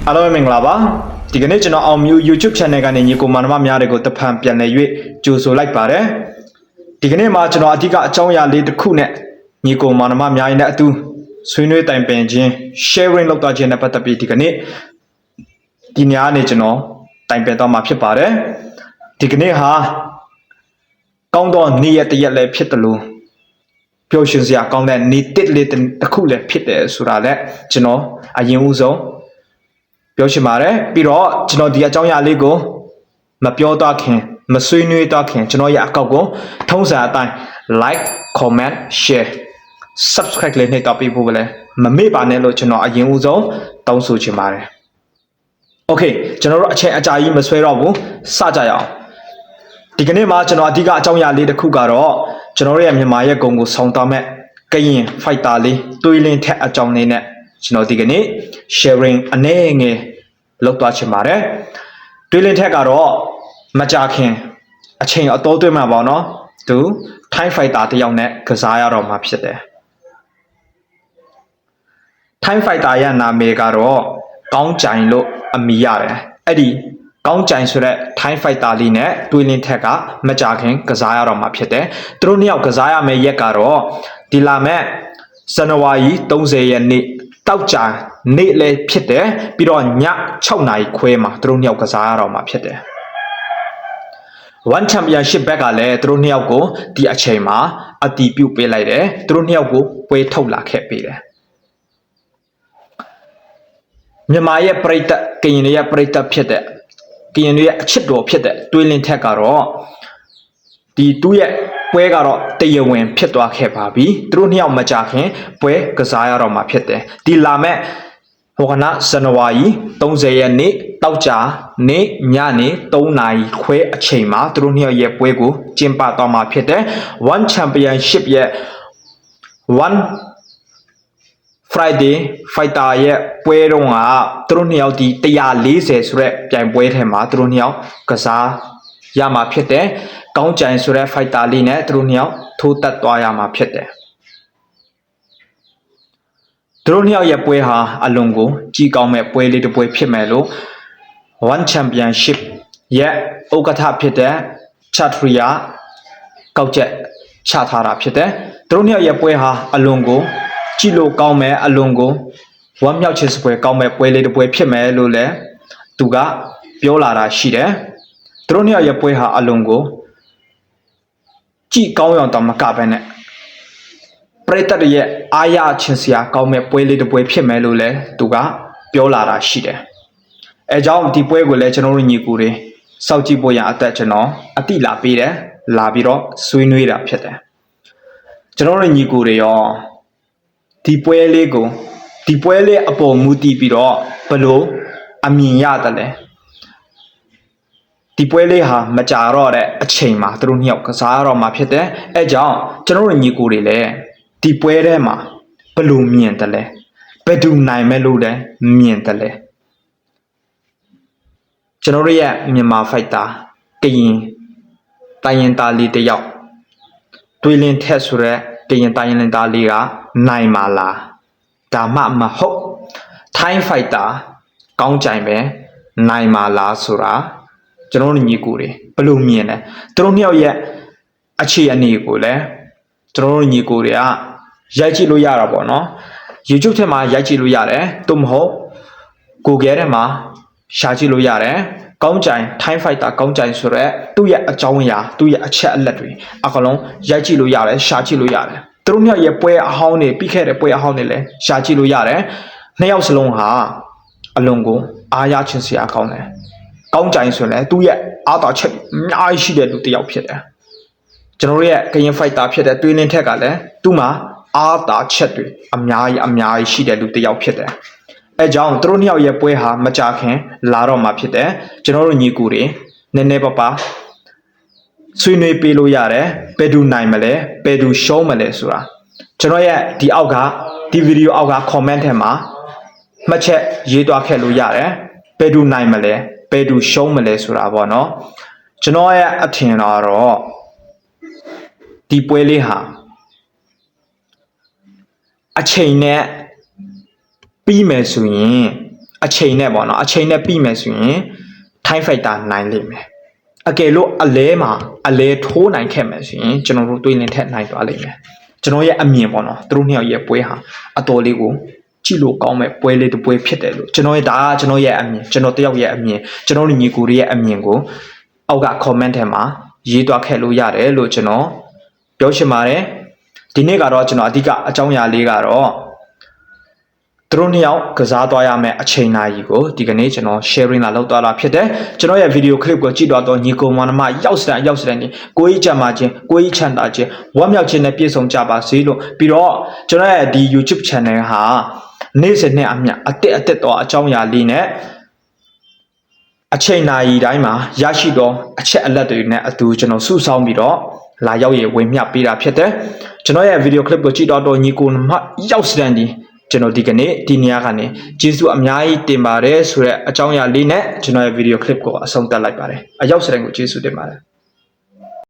Hello မင်္ဂလာပါဒီကနေ့ကျွန်တော်အောင်မျိုး YouTube channel ကနေညီကိုမနမများတွေကိုတဖန်ပြန်လည်၍ကြိုဆိုလိုက်ပါတယ်ဒီကနေ့မှာကျွန်တော်အဓိကအကြောင်းအရာလေးတစ်ခုနဲ့ညီကိုမနမများရင်းနဲ့အတူဆွေးနွေးတိုင်ပင်ခြင်း sharing လုပ်သွားခြင်းနဲ့ပတ်သက်ပြီးဒီကနေ့ဒီညနေကျွန်တော်တိုင်ပင်သွားမှာဖြစ်ပါတယ်ဒီကနေ့ဟာကောင်းသောနေ့ရက်တစ်ရက်လည်းဖြစ်တယ်လို့ပျော်ရွှင်စရာကောင်းတဲ့နေ့တစ်လေးတစ်ခုလည်းဖြစ်တယ်ဆိုတာလည်းကျွန်တော်အရင်ဦးဆုံးပြောချင်ပါတယ်ပြီးတော့ကျွန်တော်ဒီအကြောင်းအရာလေးကိုမပြောတော့ခင်မဆွေးနွေးတော့ခင်ကျွန်တော်ရဲ့အကောက်ကိုထုံးစံအတိုင်း like comment share subscribe လေးနှိပ်တော့ပေးဖို့လည်းမမေ့ပါနဲ့လို့ကျွန်တော်အရင်ဦးဆုံးတောင်းဆိုချင်ပါတယ် Okay ကျွန်တော်တို့အချိန်အကြာကြီးမဆွဲတော့ဘူးစကြရအောင်ဒီကနေ့မှာကျွန်တော်အဓိကအကြောင်းအရာလေးတစ်ခုကတော့ကျွန်တော်ရဲ့မြန်မာရဲ့ဂုဏ်ကိုဆောင်သွားမဲ့ကရင် fighter လေးတွေးလင်းထက်အကြောင်းလေးနဲ့ကျွန်တော်ဒီကနေ့ sharing အနေငယ်လုပ်သွားချင်ပါတယ်တွေးလင်းထက်ကတော့မကြခင်အချိန်အတော်တွင်းမှာပေါ့နော်သူ Thai fighter တယောက်နဲ့ကစားရတော့မှာဖြစ်တယ် Thai fighter ရဲ့နာမည်ကတော့ကောင်းကြိုင်လို့အမည်ရတယ်အဲ့ဒီကောင်းကြိုင်ဆိုတဲ့ Thai fighter လေးနဲ့တွေးလင်းထက်ကမကြခင်ကစားရတော့မှာဖြစ်တယ်သူတို့နှစ်ယောက်ကစားရမယ့်ရက်ကတော့ဒီလာမဲ့ဇန်နဝါရီ30ရက်နေ့တောက်ကြနေ့လည်းဖြစ်တယ်ပြီးတော့ည6နာရီခွဲမှာသူတို့နှစ်ယောက်ကစားရတော့မှာဖြစ်တယ် One Championship ဘက်ကလည်းသူတို့နှစ်ယောက်ကိုဒီအချိန်မှာအတီးပြုတ်ပေးလိုက်တယ်သူတို့နှစ်ယောက်ကိုပွဲထုတ်လာခဲ့ပေးတယ်မြန်မာရဲ့ပရိသတ်ကရင်ရဲ့ပရိသတ်ဖြစ်တဲ့ကရင်ရဲ့အချစ်တော်ဖြစ်တဲ့တွေးလင်းထက်ကတော့ဒီသူ့ရဲ့ပွဲကတော့တရားဝင်ဖြစ်သွားခဲ့ပါပြီသူတို့နှစ်ယောက်မကြခင်ပွဲကစားရတော့မှာဖြစ်တယ်ဒီလာမဲ့ဟိုကနဇန်နဝါရီ30ရက်နေ့တောက်ကြနေ့ညနေ3နာရီခွဲအချိန်မှာသူတို့နှစ်ယောက်ရဲ့ပွဲကိုကျင်းပသွားမှာဖြစ်တယ် One Championship ရဲ့ One Friday Fighter ရဲ့ပွဲတော့ကသူတို့နှစ်ယောက်ဒီ140ဆိုတဲ့ပြိုင်ပွဲထဲမှာသူတို့နှစ်ယောက်ကစားရမှာဖြစ်တယ်ကောင်းကြိုင်ဆိုတဲ့ fighter လေးနဲ့သူတို့နှစ်ယောက်ထိုးတက်သွားရမှာဖြစ်တယ်သူတို့နှစ်ယောက်ရဲ့ပွဲဟာအလွန်ကိုကြီးကောင်းမဲ့ပွဲလေးတစ်ပွဲဖြစ်မယ်လို့ One Championship ရဲ့ဥက္ကဋ္ဌဖြစ်တဲ့ Chatriya ကောက်ချက်ချထားတာဖြစ်တယ်သူတို့နှစ်ယောက်ရဲ့ပွဲဟာအလွန်ကိုကြည့်လို့ကောင်းမဲ့အလွန်ကိုဝမ်းမြောက်ခြင်းစပွဲကောင်းမဲ့ပွဲလေးတစ်ပွဲဖြစ်မယ်လို့လည်းသူကပြောလာတာရှိတယ်သူတို့နှစ်ယောက်ရဲ့ပွဲဟာအလွန်ကိုကြည့်ကောင်းအောင်တော့မကပဲနဲ့ပရိသတ်ရဲ့အားရခြင်းစရာကောင်းမဲ့ပွဲလေးတစ်ပွဲဖြစ်မယ်လို့လည်းသူကပြောလာတာရှိတယ်အဲကြောင့်ဒီပွဲကိုလည်းကျွန်တော်တို့ညီကိုတွေစောင့်ကြည့်ဖို့ရအသက်ကျွန်တော်အတိလာပေးတယ်လာပြီးတော့ဆွေးနွေးတာဖြစ်တယ်ကျွန်တော်တို့ညီကိုတွေရောဒီပွဲလေးကိုဒီပွဲလေးအပေါ်မူတည်ပြီးတော့ဘလို့အမြင်ရတယ်လဲဒီပွဲလေးဟာမကြတော့တဲ့အချိန်မှာသူတို့နှစ်ယောက်ကစားရတော့မှာဖြစ်တယ်အဲကြောင့်ကျွန်တော်တို့ညီကိုတွေလည်းဒီပွဲထဲမှာဘယ်လိုမြင်တယ်လဲဘယ်သူနိုင်မဲ့လို့လဲမြင်တယ်လဲကျွန်တော်တို့ရဲ့မြန်မာ fighter ကရင်တိုင်းရင်သားလေးတယောက်တွေးလင်းထက်ဆိုတဲ့ကရင်တိုင်းရင်သားလေးကနိုင်မှာလားဒါမှမဟုတ် Thai fighter ကောင်းကြိုင်ပဲနိုင်မှာလားဆိုတာကျွန်တော်တို့ညီကိုတွေဘယ်လိုမြင်လဲသူတို့နှစ်ယောက်ရဲ့အခြေအနေကိုလည်းကျွန်တော်တို့ညီကိုတွေကရိုက်ကြည့်လို့ရတာပေါ့နော် YouTube ထဲမှာရိုက်ကြည့်လို့ရတယ်သို့မဟုတ် Google ထဲမှာရှာကြည့်လို့ရတယ်ကောင်းကြိုင် Thai fighter ကောင်းကြိုင်ဆိုတော့သူ့ရဲ့အကြောင်းအရာသူ့ရဲ့အချက်အလက်တွေအကလုံးရိုက်ကြည့်လို့ရတယ်ရှာကြည့်လို့ရတယ်သူတို့နှစ်ယောက်ရဲ့ပွဲအဟောင်းတွေပြီးခဲ့တဲ့ပွဲအဟောင်းတွေလည်းရှာကြည့်လို့ရတယ်နှစ်ယောက်စလုံးဟာအလွန်ကိုအားရခြင်းစရာကောင်းတယ်ကောင်းကြိုင်ဆိုရင်သူ့ရဲ့အားသာချက်အများကြီးရှိတဲ့လူတစ်ယောက်ဖြစ်တယ်ကျွန်တော်တို့ရဲ့ကရင် fighter ဖြစ်တဲ့တွေးလင်းထက်ကလည်းသူ့မှာအားသာချက်တွေအများကြီးရှိတဲ့လူတစ်ယောက်ဖြစ်တယ်အဲကြောင့်သူတို့နှစ်ယောက်ရဲ့ပွဲဟာမကြခင်လာတော့မှာဖြစ်တယ်ကျွန်တော်တို့ညီကိုတွေနည်းနည်းပါဆွေးနွေးပေးလို့ရတယ်ဘယ်သူနိုင်မလဲဘယ်သူရှုံးမလဲဆိုတာကျွန်တော်ရဲ့ဒီအောက်ကဒီဗီဒီယိုအောက်က comment ထဲမှာမှတ်ချက်ရေးသွားခဲ့လို့ရတယ်ဘယ်သူနိုင်မလဲဘယ်သူရှုံးမလဲဆိုတာပေါ့နော်ကျွန်တော်ရဲ့အထင်တော့ဒီပွဲလေးဟာအချိန်နဲ့ပြီးမယ်ဆိုရင် အချိန်နဲ့ပေါ့နော်အချိန်နဲ့ပြီးမယ်ဆိုရင် Time Fighter နိုင်လိမ့်မယ်အကယ်လို့အလဲမှာအလဲထိုးနိုင်ခဲ့မယ်ဆိုရင်ကျွန်တော်တို့တွေးလင်းထက်နိုင်သွားလိမ့်မယ်ကျွန်တော်ရဲ့အမြင်ပေါ့နော်သူတို့နှစ်ယောက်ရဲ့ပွဲဟာအတော်လေးကိုကြည့်လို့ကောင်းမဲ့ပွဲလေးတစ်ပွဲဖြစ်တယ်လို့ကျွန်တော်ရဲ့ဒါကကျွန်တော်ရဲ့အမြင်ကျွန်တော်တယောက်ရဲ့အမြင်ကျွန်တော်ညီကိုရဲ့အမြင်ကိုအောက်က comment ထဲမှာရေးသွားခဲ့လို့ရတယ်လို့ကျွန်တော်ပြောချင်ပါတယ်ဒီနေ့ကတော့ကျွန်တော်အဓိကအကြောင်းအရာလေးကတော့သူတို့နှစ်ယောက်ကစားသွားရမယ့်အချိန်နာရီကိုဒီကနေ့ကျွန်တော် sharing လာလုပ်သွားတာဖြစ်တယ်ကျွန်တော်ရဲ့ video clip ကိုကြည့်တော့ညီကိုမောင်နှမရောက်စတဲ့နေကိုကြီးကြမှာချင်းကိုကြီးချမ်းသာချင်းဝမ်းမြောက်ခြင်းနဲ့ပြည့်စုံကြပါစေလို့ပြီးတော့ကျွန်တော်ရဲ့ဒီ YouTube channel ဟာနေ့စဉ်နဲ့အမျှအသက်တော့အကြောင်းအရာလေးနဲ့အချိန်နာရီတိုင်းမှာရရှိတော့အချက်အလက်တွေနဲ့အတူကျွန်တော်စုဆောင်းပြီးတော့လာရောက်ရဝင်မြပေးတာဖြစ်တယ်ကျွန်တော်ရဲ့ video clip ကိုကြည့်တော့ညီကိုမရောက်စတဲ့ကျွန်တော်ဒီကနေ့ဒီနေရာကနေကျေးဇူးအများကြီးတင်ပါတယ်ဆိုတဲ့အကြောင်းအရာလေးနဲ့ကျွန်တော်ရဲ့ video clip ကိုအဆုံးသတ်လိုက်ပါတယ်အရောက်စတဲ့ကိုကျေးဇူးတင်ပါတယ်